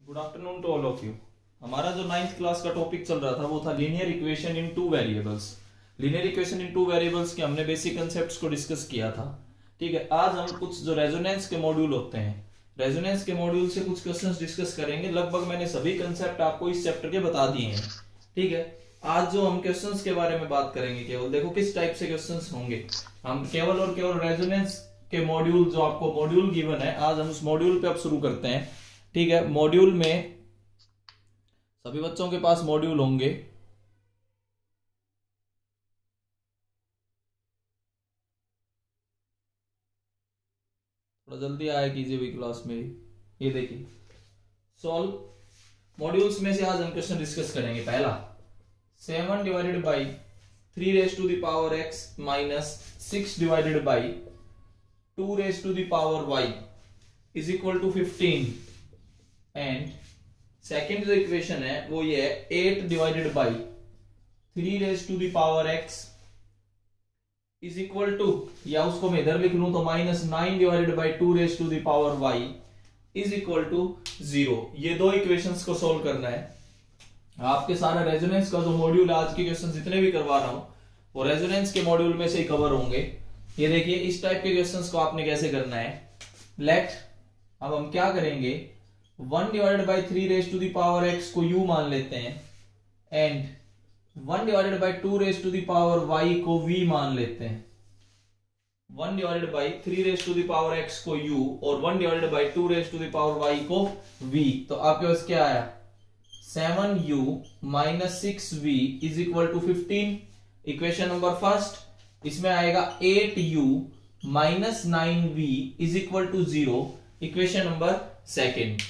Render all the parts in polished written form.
Good afternoon to all of you. हमारा जो 9th class का टॉपिक चल रहा था वो था linear equation in two variables. Linear equation in two variables के हमने बेसिक कंसेप्ट्स को डिस्कस किया था। ठीक है, आज हम कुछ जो रेजोनेंस के मॉड्यूल होते हैं, रेजोनेंस के मॉड्यूल से कुछ क्वेश्चंस डिस्कस करेंगे। लगभग मैंने सभी कंसेप्ट आपको इस चैप्टर के बता दिए हैं। ठीक है, आज जो हम क्वेश्चंस के बारे में बात करेंगे, केवल देखो किस टाइप से क्वेश्चंस होंगे। हम केवल और केवल रेजोनेंस के मॉड्यूल, जो आपको मॉड्यूल गिवन है, आज हम उस मॉड्यूल पे अब शुरू करते हैं। ठीक है, मॉड्यूल में सभी बच्चों के पास मॉड्यूल होंगे। थोड़ा जल्दी आया कीजिए भी क्लास में। ये देखिए, सॉल्व मॉड्यूल्स में से आज हम क्वेश्चन डिस्कस करेंगे। पहला 7 divided by 3 raise to the power x minus 6 divided by 2 raise to the power y is equal to 15 and second जो इक्वेशन है वो ये है 8 divided by 3 raise to the power x is equal to, या उसको मैं इधर लिख लूं तो minus 9 divided by 2 raise to the power y is equal to 0। ये दो इक्वेशंस को सोल्व करना है। आपके सारा रेजोनेंस का जो मॉड्यूल है, आज के क्वेश्चन जितने भी करवा रहा हूं वो रेजोनेंस के मॉड्यूल में से ही कवर होंगे। ये देखिए, इस टाइप के क्वेश्चंस को आपने कैसे करना है। लेट, अब हम क्या करेंगे, 1 divided by 3 raise to the power x को u मान लेते हैं and 1 divided by 2 raise to the power y को v मान लेते हैं। 1 divided by 3 raise to the power x को u और 1 divided by 2 raise to the power y को v। तो आपके पास क्या आया, 7u minus 6v is equal to 15। Equation number first, इसमें आएगा 8u minus 9v is equal to 0। Equation number second.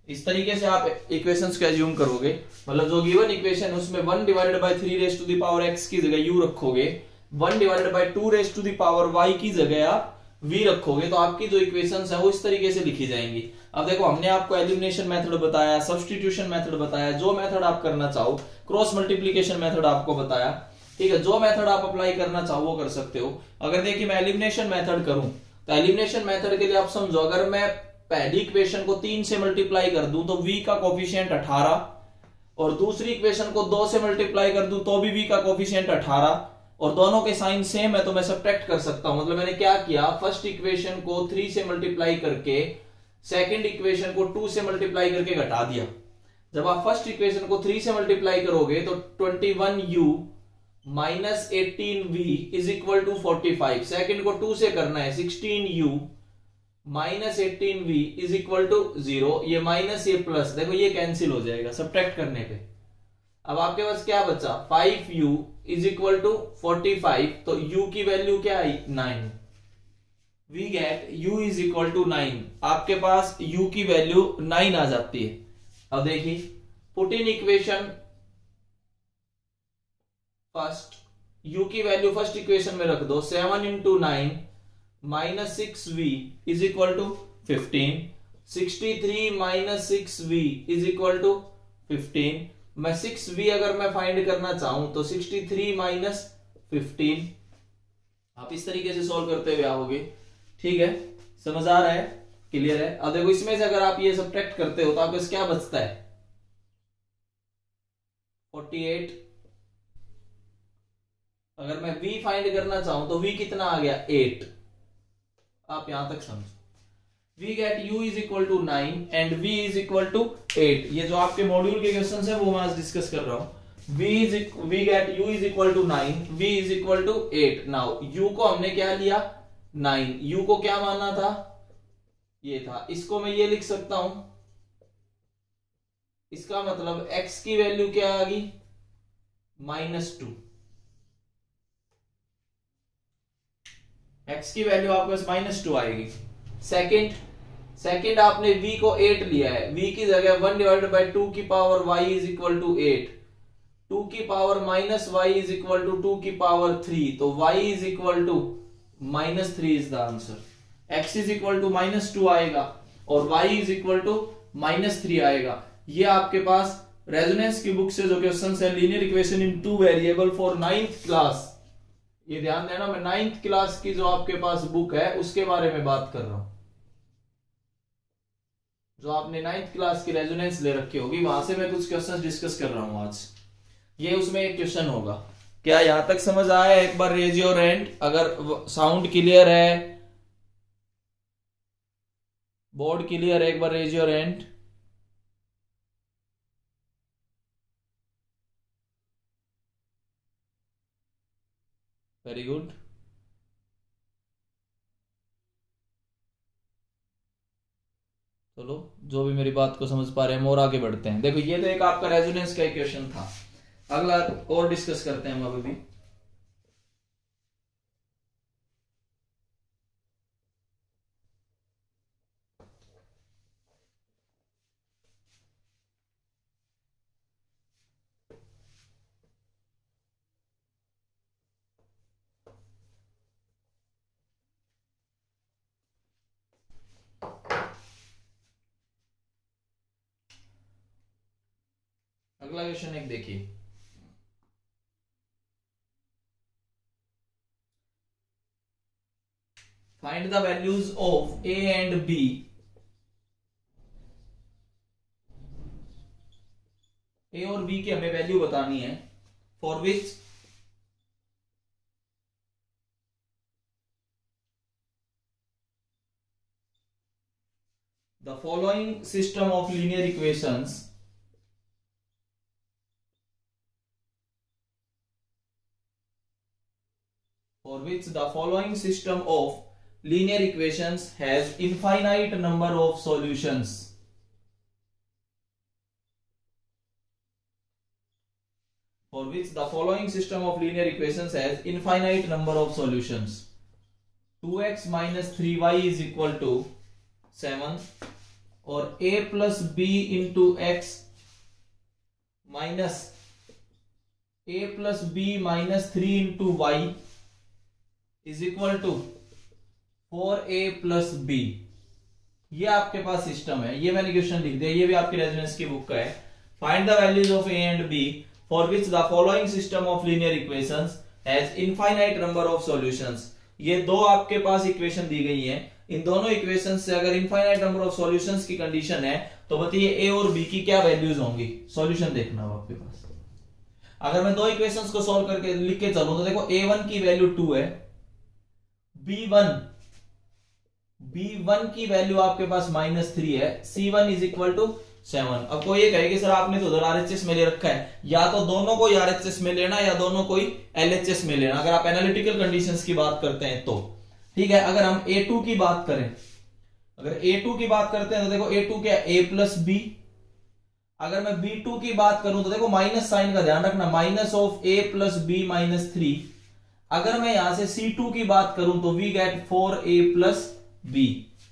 इस तरीके से आप इक्वेशंस को एज्यूम करोगे, मतलब जो गिवन इक्वेशन है उसमें 1 divided by 3 raise to the power x की जगह u रखोगे, 1 divided by 2 raise to the power y की जगह आप v रखोगे, तो आपकी जो इक्वेशंस है वो इस तरीके से लिखी जाएंगी। अब देखो, हमने आपको एलिमिनेशन मेथड बताया, सब्स्टिट्यूशन मेथड बताया, जो मेथड आप करना चाहो, क्रॉस मल्टीप्लीकेशन मेथड आपको बताया। ठीक है, जो मेथड आप अप्लाई करना चाहो वो कर सकते हो। अगर देखिए मैं एलिमिनेशन मेथड करूं तो एलिमिनेशन मेथड के लिए आप समझो, अगर मैं पहली इक्वेशन को 3 से मल्टीप्लाई कर दूं तो v का कोफिशिएंट 18, और दूसरी इक्वेशन को 2 से मल्टीप्लाई कर दूं तो भी v का कोफिशिएंट 18, और दोनों के साइन सेम है तो मैं सब्ट्रैक्ट कर सकता हूं। मतलब मैंने क्या किया, फर्स्ट इक्वेशन को 3 से मल्टीप्लाई करके सेकंड इक्वेशन को 2 से मल्टीप्लाई करके घटा दिया। जब आप फर्स्ट इक्वेशन को 3 से मल्टीप्लाई करोगे तो 21u minus 18v is equal to 45। Second को 2 से करना है, 16u minus 18v is equal to 0। ये माइनस ये प्लस, देखो ये कैंसिल हो जाएगा सब्ट्रैक्ट करने पे। अब आपके पास क्या बचा, 5u इज इक्वल टू 45, तो u की वैल्यू क्या आई, 9। We get u is equal to 9। आपके पास u की वैल्यू 9 आ जाती है। अब देखिए, put in equation first, u की वैल्यू फर्स्ट इक्वेशन में रख दो, 7 into 9 minus 6v is equal to 15। 63 minus 6v is equal to 15। मैं 6v अगर मैं फाइंड करना चाहूं तो 63 माइनस 15। आप इस तरीके से सॉल्व करते हुए आओगे। ठीक है, समझ आ रहा है, क्लियर है। अब देखो, इसमें से अगर आप ये सब्ट्रैक्ट करते हो तो आपको क्या बचता है, 48। अगर मैं v फाइंड करना चाहूं तो v कितना आ गया, 8। आप यहां तक समझो। We get u is equal to 9 and v is equal to 8। ये जो आपके मॉड्यूल के क्वेश्चन है वो मैं आज डिस्कस कर रहा हूं। We get u is equal to 9, v is equal to 8। Now u को हमने क्या लिया, 9। u को क्या मानना था, ये था। इसको मैं ये लिख सकता हूं, इसका मतलब x की वैल्यू क्या आ गई, -2। x की वैल्यू आपके पास -2 आएगी। सेकंड आपने v को 8 लिया है, v की जगह 1 डिवाइडेड बाई 2 की power y is equal to 8, 2 की power minus y is equal to 2 की पावर 3, तो y is equal to -3 is the answer. x is equal to -2 आएगा और y इज इक्वल टू -3 आएगा। ये आपके पास रेजोनेंस की बुक से जो क्वेश्चन है, linear equation in two variable for 9th class, ये ध्यान देना, मैं 9th क्लास की जो आपके पास बुक है उसके बारे में बात कर रहा हूं। जो आपने 9th क्लास की रेजोनेंस ले रखी होगी, वहां से मैं कुछ क्वेश्चंस डिस्कस कर रहा हूं आज। ये उसमें एक क्वेश्चन होगा। क्या यहां तक समझ आया? एक बार रेज योर हैंड अगर साउंड क्लियर है, बोर्ड क्लियर है, एक बार raise your hand. Very good. चलो, जो भी मेरी बात को समझ पा रहे हैं हम और आगे बढ़ते हैं। देखो, ये तो एक आपका रेजोनेंस का क्वेश्चन था। अगला और डिस्कस करते हैं हम अभी भी। अगला क्वेश्चन एक देखिए। Find the values of A and B A और बी की हमें वैल्यू बतानी है, for which the following system of linear equations for which the following system of linear equations has infinite number of solutions. For which the following system of linear equations has infinite number of solutions. 2x minus 3y is equal to 7 और a plus b into x minus a plus b minus 3 into y is equal to 4a plus B. ये आपके पास system है। ये मैंने question लिख दिया, ये भी आपकी रेजोनेंस की बुक का है। Find the values of A and b for which the following system of linear equations has infinite number of solutions. ये दो आपके पास इक्वेशन दी गई हैं। इन दोनों इक्वेशन से अगर इनफाइनाइट नंबर ऑफ सॉल्यूशंस की कंडीशन है तो बताइए ए और बी की क्या वैल्यूज होंगी। सॉल्यूशन देखना हो आपके पास। अगर मैं दो इक्वेशंस को सॉल्व करके लिख के चलूं तो देखो, a1 की वैल्यू 2 है, B1 की वैल्यू आपके पास -3 है, C1 इज इक्वल टू 7। अब कोई ये कहे कि सर आपने तो उधर RHS में ले रखा है, या तो दोनों को RHS में लेना या दोनों को LHS में लेना। अगर आप एनालिटिकल कंडीशंस की बात करते हैं तो ठीक है। अगर हम A2 की बात करें, अगर A2 की बात करते हैं तो देखो A2 क्या है, A प्लस बी। अगर मैं B2 की बात करूं तो देखो माइनस साइन का ध्यान रखना, minus of A plus B minus 3। अगर मैं यहां से C2 की बात करूं तो we gate 4a plus b।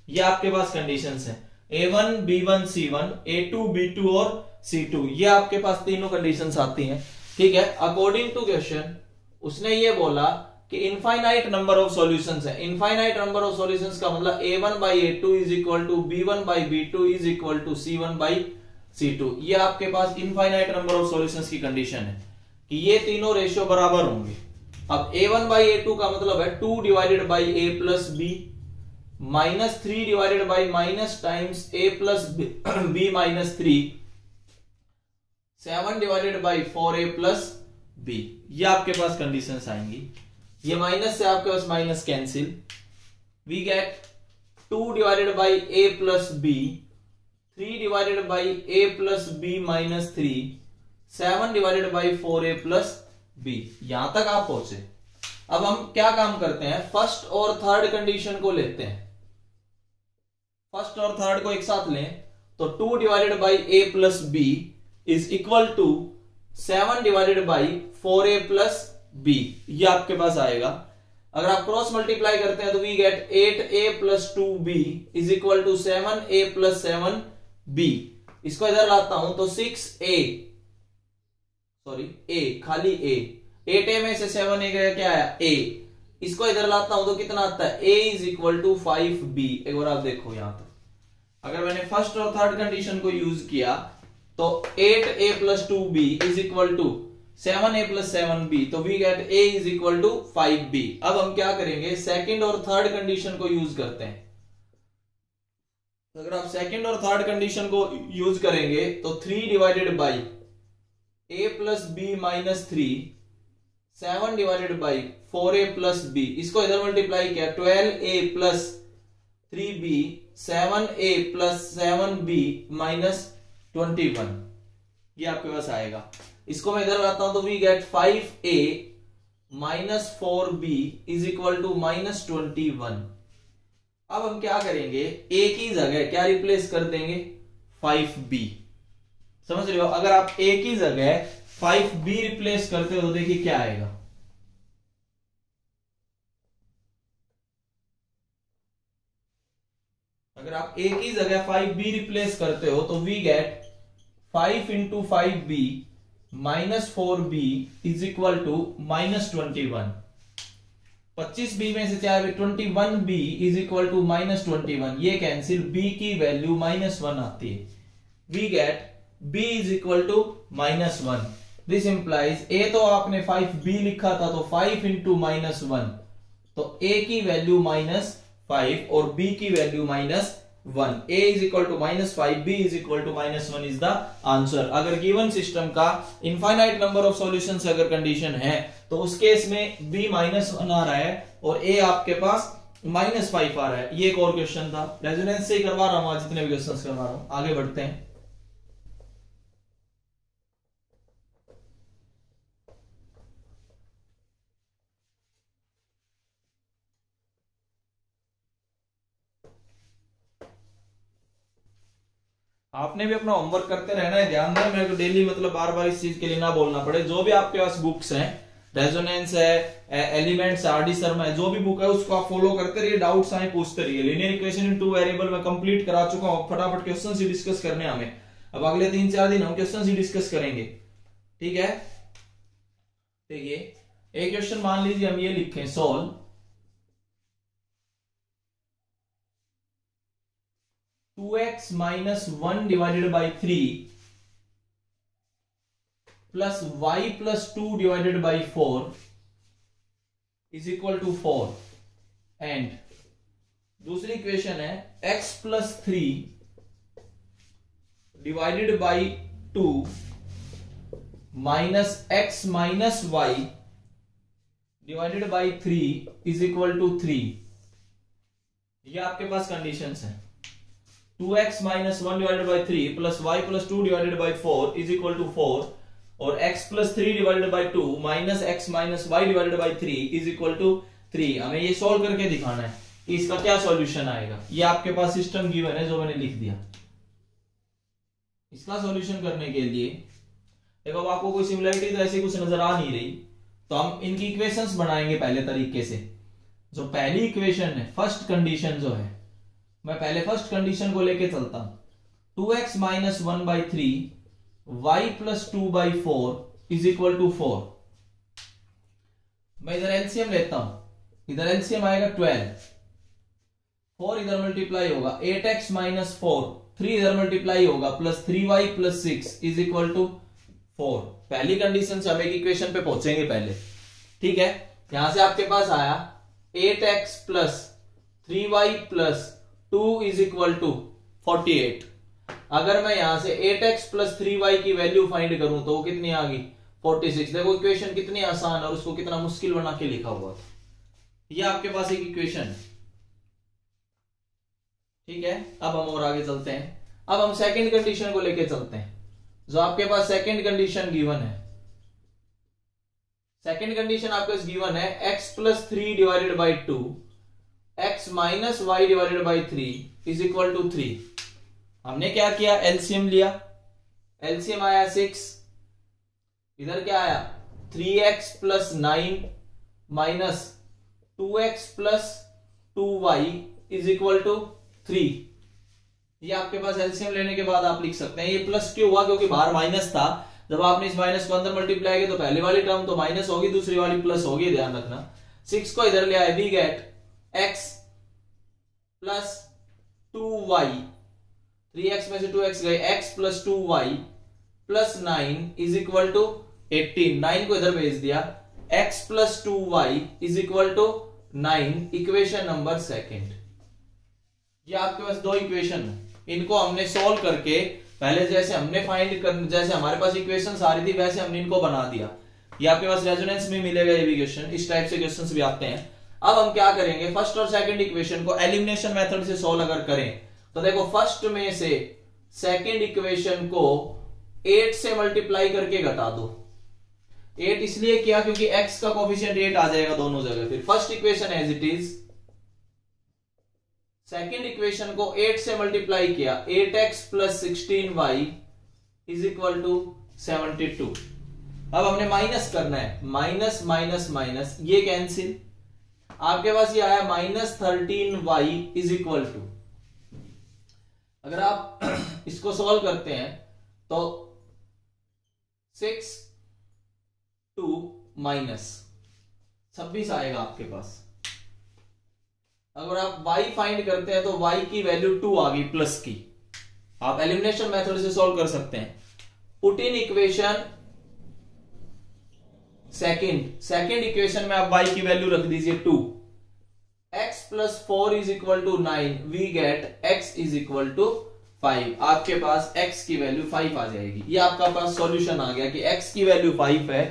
ये आपके पास कंडीशंस है, A1 B1 C1, A2 B2 और C2। ये आपके पास तीनों कंडीशंस आती हैं। ठीक है। अकॉर्डिंग टू क्वेश्चन उसने ये बोला कि इनफाइनाइट नंबर ऑफ सॉल्यूशंस है। इनफाइनाइट नंबर ऑफ सॉल्यूशंस का मतलब A1 by A2 is equal to B1 by B2 is equal to C1 by C2। ये आपके पास इनफाइनाइट नंबर ऑफ सॉल्यूशंस की कंडीशन है कि ये तीनों रेशियो बराबर होंगे। अब A1 by A2 का मतलब है 2 divided by A plus B minus 3 divided by minus times A plus B minus 3, 7 divided by 4a plus B. ये आपके पास कंडीशंस आएंगी। ये माइनस से आपके पास minus cancel, we get 2 divided by A plus B, 3 divided by A plus B minus 3, 7 divided by 4a plus B. यहां तक आप पहुंचे। अब हम क्या काम करते हैं, फर्स्ट और थर्ड कंडीशन को लेते हैं। फर्स्ट और थर्ड को एक साथ लें तो 2 divided by A plus b is equal to 7 divided by 4a plus B. ये आपके पास आएगा। अगर आप क्रॉस मल्टीप्लाई करते हैं तो we get 8a plus 2b is equal to 7a plus 7b। इसको इधर लाता हूं तो 6a, सॉरी a, खाली a, 8a में से 7a गया, क्या आया a। इसको इधर लाता हूं तो कितना आता है, a is equal to 5b। एक बार आप देखो यहां तक, अगर मैंने फर्स्ट और थर्ड कंडीशन को यूज किया तो 8a plus 2b is equal to 7a plus 7b, तो we get a is equal to 5b। अब हम क्या करेंगे, सेकंड और थर्ड कंडीशन को यूज करते हैं। अगर आप सेकंड और थर्ड कंडीशन को यूज करेंगे तो 3 divided by a plus B minus 3, 7 divided by 4a plus b, इसको इधर मल्टीप्लाई किया 12a plus 3b, 7a plus 7b minus 21, ये आपके पास आएगा। इसको मैं इधर लाता हूं तो we get 5a minus 4b is equal to minus 21। अब हम क्या करेंगे, a की जगह क्या रिप्लेस कर देंगे, 5b। समझ रहे हो, अगर आप a की जगह 5b रिप्लेस करते हो तो देखिए क्या आएगा, अगर आप a की जगह 5b रिप्लेस करते हो तो we get 5 into 5b minus 4b is equal to minus 21। 25b में से क्या है, 21b is equal to minus 21, ये कैंसिल, b की वैल्यू माइनस 1 आती है। We get b is equal to minus 1। This implies a तो आपने 5b लिखा था तो 5 इंटू माइनस 1, तो a की वैल्यू माइनस 5 और b की value minus 1। a is equal to minus 5, b is equal to minus 1 is the answer. अगर गिवन सिस्टम का इनफाइनाइट नंबर ऑफ सॉल्यूशन अगर कंडीशन है तो उस केस में b माइनस 1 आ रहा है और a आपके पास माइनस 5 आ रहा है। ये एक और क्वेश्चन था, रेजोनेंस से ही करवा रहा हूं आज जितने भी क्वेश्चन करवा रहा हूं। आगे बढ़ते हैं। आपने भी अपना होमवर्क करते रहना है, ध्यान दें, मेरे को डेली मतलब बार बार इस चीज के लिए ना बोलना पड़े। जो भी आपके पास बुक्स हैं, रेजोनेंस है, एलिमेंट्स, आरडी शर्मा है, जो भी बुक है उसको आप फॉलो करते रहिए, डाउट्स आए पूछते रहिए। लीनियर इक्वेशन इन 2 वेरिएबल में कंप्लीट करा चुका हूं, फटाफट क्वेश्चंस ही डिस्कस करने हमें। अब अगले 3-4 दिन हम क्वेश्चंस ही डिस्कस करेंगे, ठीक है। देखिए एक क्वेश्चन मान लीजिए हम ये लिखें, solve 2x minus 1 divided by 3 plus y plus 2 divided by 4 is equal to 4, and दूसरी इक्वेशन है x plus 3 divided by 2 minus x minus y divided by 3 is equal to 3। ये आपके पास कंडीशंस हैं। 2x minus 1 divided by 3 plus y plus 2 divided by 4 is equal to 4, और x plus 3 divided by 2 minus x minus y divided by 3 is equal to 3। हमें ये solve करके दिखाना है कि इसका क्या सॉल्यूशन आएगा। ये आपके पास सिस्टम गिवन है जो मैंने लिख दिया। इसका सॉल्यूशन करने के लिए देखो, अब आपको कोई सिमिलरिटीज ऐसी कुछ नजर आ नहीं रही तो हम इनकी इक्वेशंस बनाएंगे पहले तरीके से। जो पहली इक्वेशन है, फर्स्ट कंडीशन जो है, मैं पहले फर्स्ट कंडीशन को लेके चलता हूं। 2x minus 1 by 3 y plus 2 by 4 is equal to 4। मैं इधर एलसीएम लेता हूं, इधर एलसीएम आएगा 12, 4 इधर मल्टीप्लाई होगा, 8x माइनस 4, 3 इधर मल्टीप्लाई होगा, plus 3y plus 6 is equal to 4। पहली कंडीशन से हम एक इक्वेशन पे पहुंचेंगे पहले, ठीक है। यहां से आपके पास आया 8x plus 3y plus 2 is equal to 48। अगर मैं यहां से 8x प्लस 3y की वैल्यू फाइंड करूं तो वो कितनी आ गई, 46। देखो इक्वेशन कितनी आसान और उसको कितना मुश्किल बना के लिखा हुआ था। ये आपके पास एक इक्वेशन है, ठीक है। अब हम और आगे चलते हैं। अब हम सेकंड कंडीशन को लेके चलते हैं। जो आपके पास सेकंड कंडीशन गिवन है, सेकंड कंडीशन आपके पास गिवन है x plus 3 divided by 2 x minus y divided by 3 is equal to 3। हमने क्या किया, एलसीएम लिया, एलसीएम आया 6, इधर क्या आया 3x plus 9 minus 2x plus 2y is equal to 3। ये आपके पास एलसीएम लेने के बाद आप लिख सकते हैं। ये प्लस क्यों हुआ, क्योंकि बाहर माइनस था, जब आपने इस माइनस को अंदर मल्टीप्लाई किया तो पहले वाली टर्म तो माइनस होगी, दूसरी वाली प्लस होगी, ध्यान रखना। 6 को इधर ले आए, we get x plus 2y, 3x में से 2x गए, x plus 2y plus 9 is equal to 18। 9 को इधर भेज दिया, x plus 2y is equal to 9, equation number second. ये आपके पास दो इक्वेशन है। इनको हमने सॉल्व करके पहले जैसे हमने जैसे हमारे पास इक्वेशंस आ रही थी वैसे हमने इनको बना दिया। ये आपके पास रेजोनेंस में मिलेगा ये भी क्वेश्चन, इस टाइप से क्वेश्चंस भी आते हैं। अब हम क्या करेंगे, फर्स्ट और सेकंड इक्वेशन को एलिमिनेशन मेथड से सॉल्व अगर करें तो देखो फर्स्ट में से सेकंड इक्वेशन को 8 से मल्टीप्लाई करके घटा दो। 8 इसलिए किया क्योंकि x का कोफिशिएंट 8 आ जाएगा दोनों जगह। फिर first equation as it is, second equation को 8 से मल्टीप्लाई किया, 8x plus 16y is equal to 72। अब हमने माइनस करना है, माइनस माइनस माइनस ये कैंसिल, आपके पास ये आया -13y इज इक्वल टू, अगर आप इसको सॉल्व करते हैं तो 6 2 -26 आएगा आपके पास। अगर आप y फाइंड करते हैं तो y की वैल्यू 2 आ गई प्लस की। आप एलिमिनेशन मेथड से सॉल्व कर सकते हैं। Put in equation second equation में आप y की वैल्यू रख दीजिए 2, x plus 4 is equal to 9, we get x is equal to 5। आपके पास x की वैल्यू 5 आ जाएगी। ये आपका पास सॉल्यूशन आ गया कि x की वैल्यू 5 है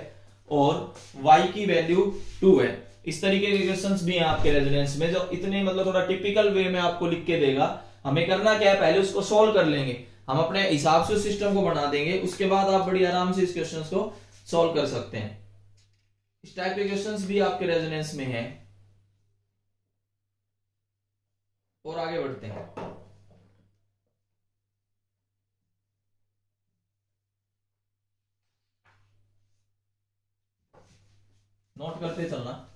और y की वैल्यू 2 है। इस तरीके के क्वेश्चंस भी हैं आपके रेजोनेंस में, जो इतने मतलब थोड़ा टिपिकल वे में आपको लिख के देगा। हमें करना क्या है, पहले उसको सॉल्व कर लेंगे, हम अपने हिसाब से सिस्टम को बना देंगे, उसके बाद आप बड़ी आराम से इस क्वेश्चंस को सॉल्व कर सकते हैं। इस टाइप के क्वेश्चंस भी आपके रेजोनेंस में हैं। और आगे बढ़ते हैं। नोट करते चलना।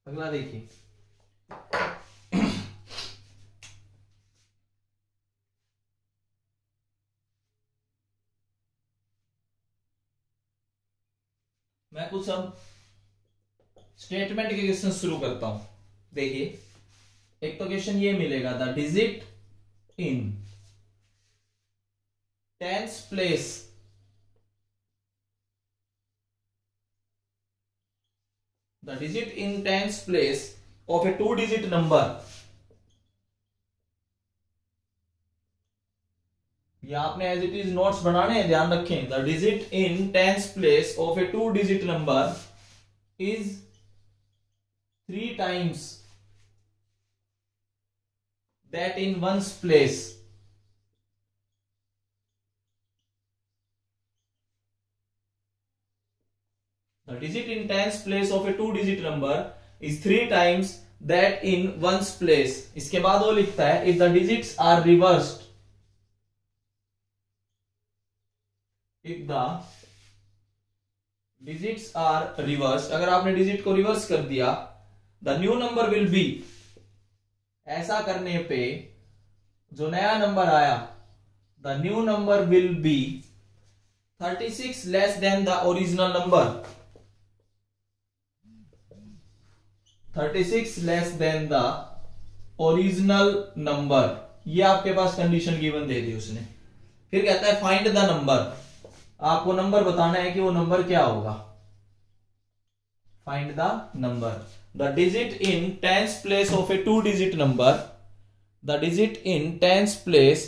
अगला देखिए, मैं कुछ अब स्टेटमेंट के क्वेश्चन शुरू करता हूं। देखिए, एक तो क्वेश्चन ये मिलेगा, the digit in tens place the digit in tens place of a 2-digit number, ये आपने एज इट इज नोट्स बनाने हैं, ध्यान रखें। The digit in tens place of A 2-digit number is 3 times that in ones place. The digit in tens place of a 2-digit number is 3 times that in ones place. इसके बाद वो लिखता है if the digits are reversed, if the digits are reversed, अगर आपने digit को reverse कर दिया, the new number will be, ऐसा करने पे जो नया नंबर आया, the new number will be 36 less than the original number, 36 less than the original number। ये आपके पास कंडीशन गिवन दे दी उसने। फिर कहता है फाइंड द नंबर, आपको नंबर बताना है कि वो नंबर क्या होगा। Find the number, the digit in tens place of A 2-digit number, the digit in tens place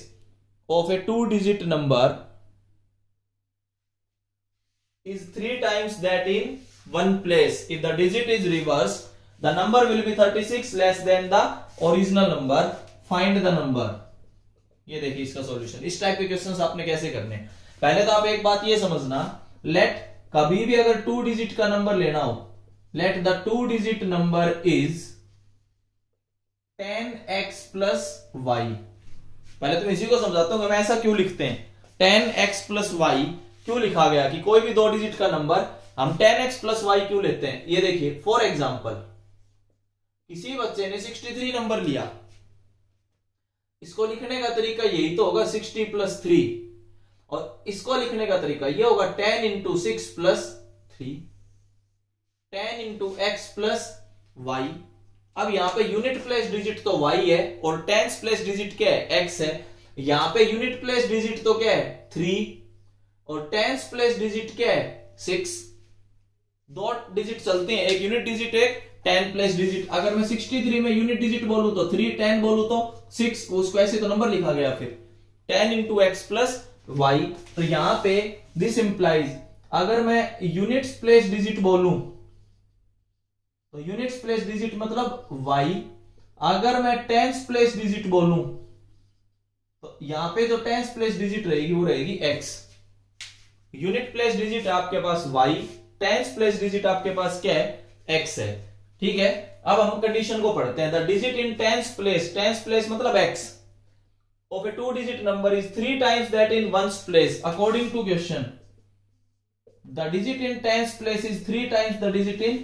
of A 2-digit number is 3 times that in one place. If the digit is reversed, the number will be 36 less than the original number. Find the number. ये देखिए इसका solution. इस type के questions आपने कैसे करने, पहले तो आप एक बात ये समझना, लेट कभी भी अगर 2-digit का नंबर लेना हो, let the 2-digit number is 10x plus y। पहले तो मैं इसी को समझाता हूं कि मैं ऐसा क्यों लिखते हैं, 10x plus y क्यों लिखा गया, कि कोई भी 2-digit का नंबर हम 10x plus y क्यों लेते हैं। ये देखिए फॉर एग्जाम्पल, किसी बच्चे ने 63 नंबर लिया, इसको लिखने का तरीका यही तो होगा 60 plus 3, और इसको लिखने का तरीका ये होगा 10 into 6 plus 3, 10 into x plus y। अब यहां पे यूनिट प्लेस डिजिट तो y है और टेंस प्लेस डिजिट क्या है, x है। यहां पे यूनिट प्लेस डिजिट तो क्या है 3 और टेंस प्लेस डिजिट क्या है 6। दो डिजिट चलते हैं, एक यूनिट डिजिट एक 10 प्लेस डिजिट। अगर मैं 63 में यूनिट डिजिट बोलूं तो 3, 10 बोलूं तो 6, उसको ऐसे तो नंबर लिखा गया फिर 10 इंटू एक्स प्लस वाई। तो यहां पे दिस इंप्लाइज अगर मैं यूनिट्स प्लेस डिजिट बोलूं तो यूनिट्स प्लेस डिजिट मतलब y। अगर मैं टेंस प्लेस डिजिट बोलूं तो यहां पे जो टेंस प्लेस डिजिट रहेगी वो रहेगी x। यूनिट प्लेस डिजिट आपके पास y, टेंस प्लेस डिजिट आपके पास क्या है x है। ठीक है, अब हम कंडीशन को पढ़ते हैं। The digit in tens place मतलब x of a 2-digit number is 3 times that in ones place according to question. The digit in tens place is 3 times the digit in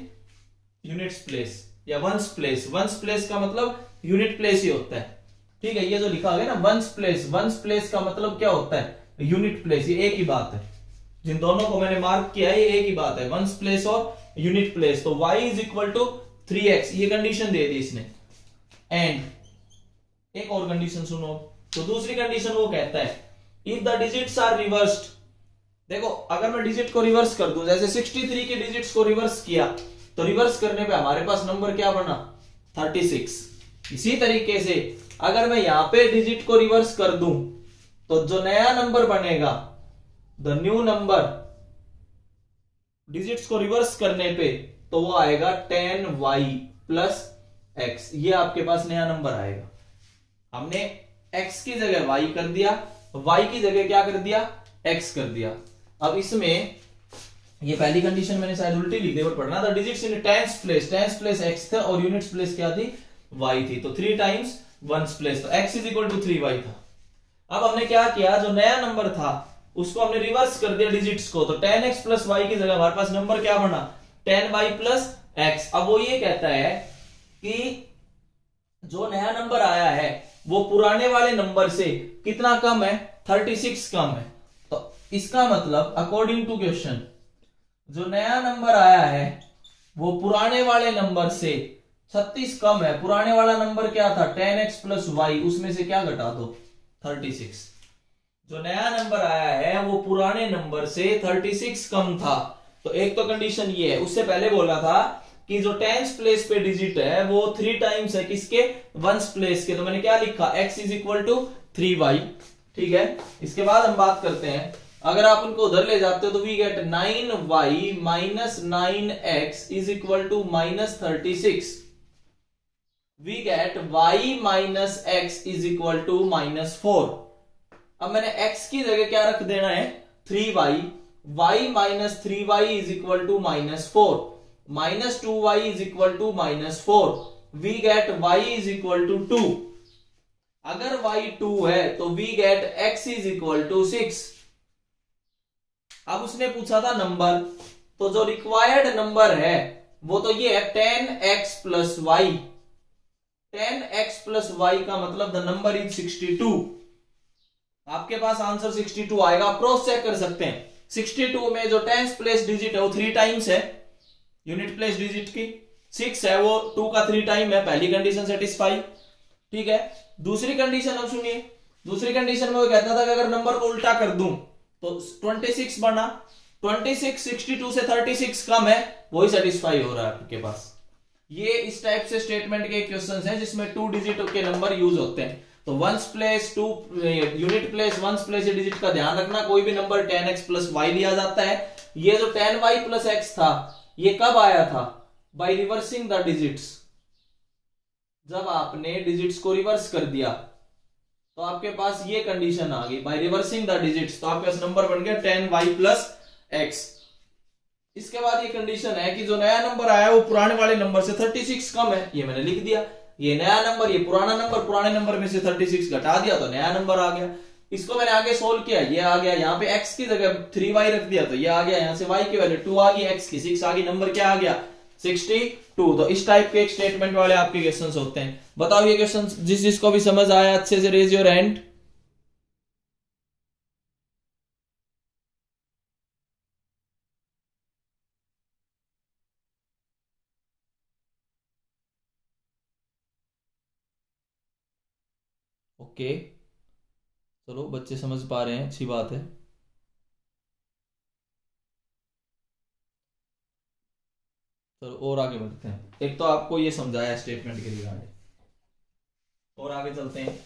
units place या ones place. Ones place का मतलब unit place ही होता है। ठीक है, ये जो लिखा गया ना वंस प्लेस का मतलब क्या होता है यूनिट प्लेस। ये एक ही बात है, जिन दोनों को मैंने मार्क किया है ये एक ही बात है, वंस प्लेस और यूनिट प्लेस। तो y is equal to 3x, ये कंडीशन दे दी इसने। एंड एक और कंडीशन सुनो, तो दूसरी कंडीशन वो कहता है if the digits are reversed. देखो अगर मैं डिजिट को रिवर्स कर दूं, जैसे 63 के डिजिट्स को रिवर्स किया तो रिवर्स करने पे हमारे पास नंबर क्या बना 36। इसी तरीके से अगर मैं यहां पे डिजिट को रिवर्स कर दूं तो जो नया नंबर बनेगा द न्यू नंबर डिजिट्स को रिवर्स करने पे तो वो आएगा 10y प्लस x। ये आपके पास नया नंबर आएगा। हमने x की जगह y कर दिया, y की जगह क्या कर दिया x कर दिया। अब इसमें ये पहली कंडीशन मैंने शायद उल्टी लिख दी, पर पढ़ना था। Digits in tens place x था और यूनिट्स प्लेस क्या थी y थी, तो 3 टाइम्स वंस प्लेस, तो x is equal to 3y था। अब हमने क्या किया, जो नया नंबर था उसको हमने रिवर्स कर दिया डिजिट्स को, तो 10x प्लस y की जगह हमारे पास नंबर क्या बना 10y प्लस x। अब वो ये कहता है कि जो नया नंबर आया है वो पुराने वाले नंबर से कितना कम है 36 कम है। तो इसका मतलब अकॉर्डिंग टू क्वेश्चन जो नया नंबर आया है वो पुराने वाले नंबर से 36 कम है। पुराने वाला नंबर क्या था 10x प्लस वाई, उसमें से क्या घटा दो 36। जो नया नंबर आया है वो पुराने नंबर से 36 कम था। तो एक तो कंडीशन ये है, उससे पहले बोला था कि जो टेंस प्लेस पे डिजिट है वो 3 टाइम्स है किसके वंस प्लेस के, तो मैंने क्या लिखा x is equal to 3y। ठीक है, इसके बाद हम बात करते हैं, अगर आप उनको उधर ले जाते हो तो we get 9y minus 9x is equal to minus 36। We get y minus x is equal to minus 4। अब मैंने x की जगह क्या रख देना है 3y, y minus 3y is equal to minus 4, minus 2y is equal to minus 4। We get y is equal to 2। अगर y 2 है तो we get x is equal to 6। अब उसने पूछा था नंबर, तो जो रिक्वायर्ड नंबर है वो तो ये है 10x plus Y. 10x plus Y का मतलब द नंबर इज 62। आपके पास आंसर 62 आएगा। आप क्रॉस चेक कर सकते हैं, 62 में जो टेंस प्लेस डिजिट है वो 3 टाइम्स है यूनिट प्लेस डिजिट की, 6 है वो 2 का 3 टाइम है। पहली कंडीशन सेटिस्फाई। ठीक है, दूसरी कंडीशन अब सुनिए। दूसरी कंडीशन में वो कहता था कि अगर नंबर को उल्टा कर दूं तो 26 बना, 26 62 से 36 कम है, वही सेटिस्फाई हो रहा है आपके पास। ये इस टाइप से स्टेटमेंट के क्वेश्चंस हैं जिसमें 2 डिजिट के नंबर यूज होते हैं। तो ones place 2 unit place ones place digit का ध्यान रखना, कोई भी नंबर 10x प्लस वाई लिया जाता है। ये जो 10y प्लस x था ये कब आया था बाय रिवर्सिंग द डिजिट्स। जब आपने डिजिट्स को रिवर्स कर दिया तो आपके पास ये कंडीशन आ गई बाय रिवर्सिंग द डिजिट्स, तो आपके पास नंबर बन गया 10y प्लस x। इसके बाद ये कंडीशन है कि जो नया नंबर आया वो पुराने वाले नंबर से 36 कम है, ये मैंने लिख दिया। ये नया नंबर ये पुराना नंबर, पुराने नंबर में से 36 घटा दिया तो नया नंबर आ गया। इसको मैंने आगे सोल्व किया, ये आ गया। यहाँ पे x की जगह 3y रख दिया तो ये आ गया। यहाँ से y की वैल्यू 2 आ गई, x की 6 आ गई, नंबर क्या आ गया 62। तो इस टाइप के एक स्टेटमेंट वाले आपके क्वेश्चंस होते हैं। बताओ ये क्वेश्चंस जिसको भी समझ आया अच्छे से रेज योर हैंड। ओके चलो बच्चे समझ पा रहे हैं, अच्छी बात है। चलो और आगे बढ़ते हैं। एक तो आपको ये समझाया स्टेटमेंट के रिगार्डिंग, और आगे चलते हैं।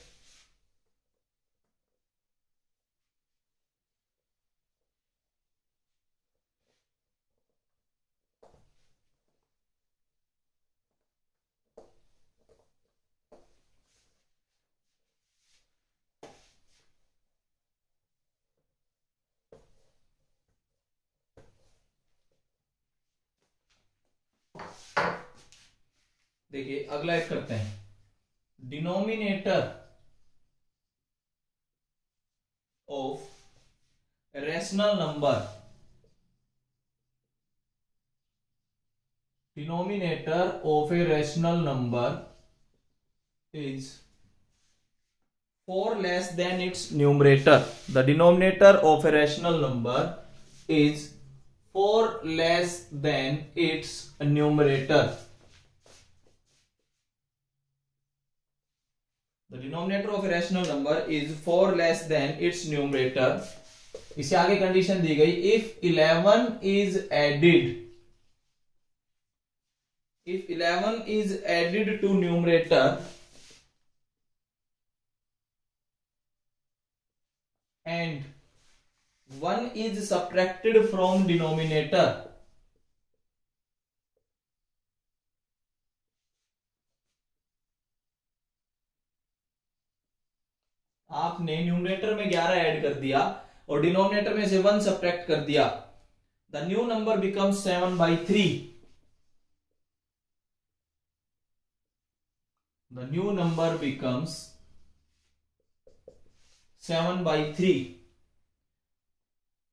देखिए अगला एक करते हैं, denominator of rational number, denominator of a rational number is 4 less than its numerator. The denominator of a rational number is 4 less than its numerator. The denominator of a rational number is 4 less than its numerator. इससे आगे condition दी गई, if 11 is added to numerator and 1 is subtracted from denominator, आपने numerator में 11 add कर दिया और denominator में से 1 सब्ट्रैक्ट कर दिया, the new number becomes 7/3. The new number becomes 7/3.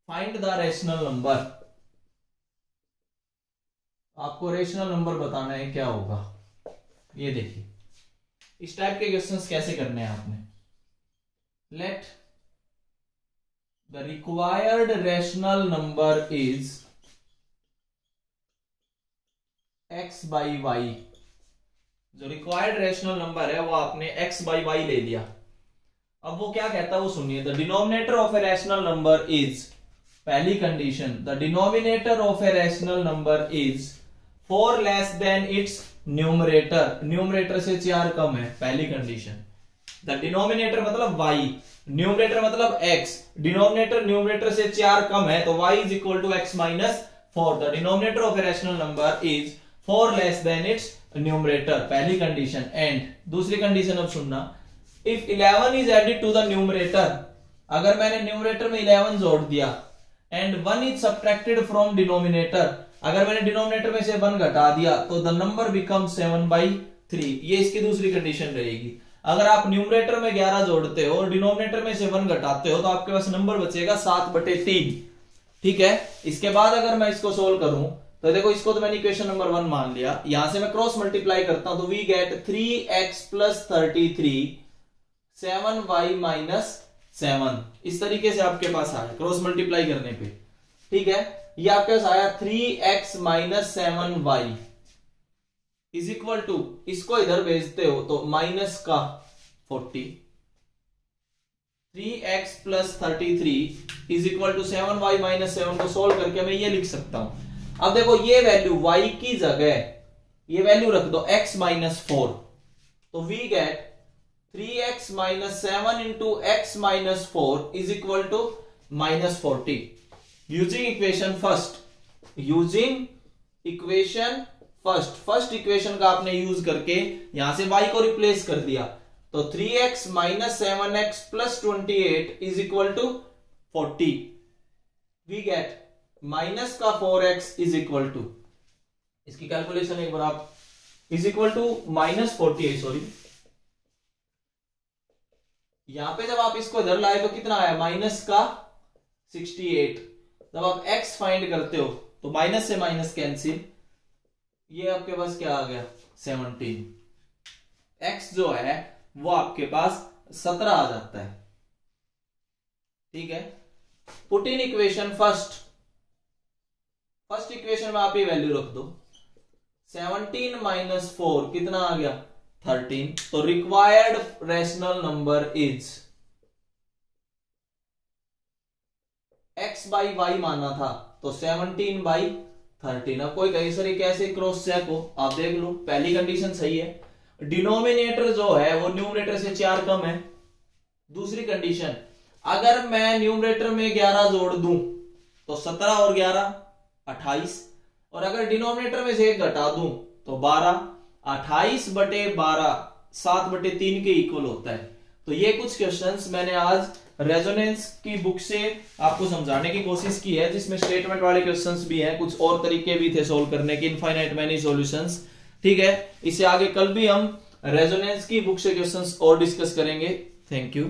Find the rational number. आपको रेशनल नंबर बताना है, क्या होगा ये देखिए। इस टाइप के क्वेश्चंस कैसे करने हैं आपने, let the required rational number is x/y। जो रिक्वायर्ड रेशनल नंबर है वो आपने x/y ले लिया। अब वो क्या कहता है वो सुनिए, the denominator of a rational number is, पहली condition, the denominator of a rational number is 4 less than its numerator, numerator से 4 कम है, पहली कंडीशन। द डिनोमिनेटर मतलब y, न्यूमरेटर मतलब x, डिनोमिनेटर न्यूमरेटर से 4 कम है तो y is equal to x minus 4। The denominator of a rational number is 4 less than its numerator, पहली कंडीशन। एंड दूसरी कंडीशन अब सुनना, if 11 is added to the numerator, अगर मैंने न्यूमरेटर में 11 जोड़ दिया, and 1 is subtracted from denominator, अगर मैंने डिनोमिनेटर में से 1 घटा दिया तो द नंबर बिकम 7/3। ये इसकी दूसरी कंडीशन रहेगी। अगर आप न्यूमरेटर में 11 जोड़ते हो और डिनोमिनेटर में से 1 घटाते हो तो आपके पास नंबर बचेगा 7/3। ठीक है, इसके बाद अगर मैं इसको सोल्व करूं तो देखो, इसको तो मैंने इक्वेशन नंबर 1 मान लिया, यहां से मैं क्रॉस मल्टीप्लाई करता हूं तो वी गेट 3x + 33 7y - 7। इस तरीके से आपके पास आया क्रॉस मल्टीप्लाई करने पे। ठीक है, ये आपके पास आया 3x - 7y is equal to, इसको इधर भेजते हो तो माइनस का 40, 3x + 33 is equal to 7y - 7 को सोल्व करके मैं ये लिख सकता हूं। अब देखो ये वैल्यू y की जगह ये वैल्यू रख दो x - 4, तो we get 3x - 7 into x - 4 is equal to -40। Using equation first equation का आपने यूज करके यहां से y को रिप्लेस कर दिया, तो 3x - 7x + 28 is equal to 40। We get minus का 4x इज इक्वल टू, इसकी कैलकुलेशन एक बार आप, इज इक्वल टू -48, सॉरी, यहां पे जब आप इसको इधर लाए तो कितना आया, माइनस का 68। जब आप x फाइंड करते हो तो माइनस से माइनस कैंसिल, ये आपके पास क्या आ गया 17। x जो है वो आपके पास 17 आ जाता है। ठीक है, put in equation first equation में आप ये वैल्यू रख दो, 17 - 4 कितना आ गया 13। तो required rational number is x by y माना था, तो 17 बाई 13। अब कोई कहे सर ये कैसे क्रॉस चेक हो, आप देख लो, पहली कंडीशन सही है, डिनोमिनेटर जो है वो न्यूमरेटर से 4 कम है। दूसरी कंडीशन, अगर मैं न्यूमरेटर में 11 जोड़ दूं तो 17 और 11 28, और अगर डिनोमिनेटर में से 1 घटा दूं तो 12। 28 बटे 12 7/3 के इक्वल होता है। तो ये कुछ क्वेश्चंस मैंने आज रेजोनेंस की बुक से आपको समझाने की कोशिश की है, जिसमें स्टेटमेंट वाले क्वेश्चंस भी हैं, कुछ और तरीके भी थे सोल्व करने के, इनफाइनाइट मैनी सॉल्यूशंस। ठीक है, इससे आगे कल भी हम रेजोनेंस की बुक से क्वेश्चंस और डिस्कस करेंगे। Thank you.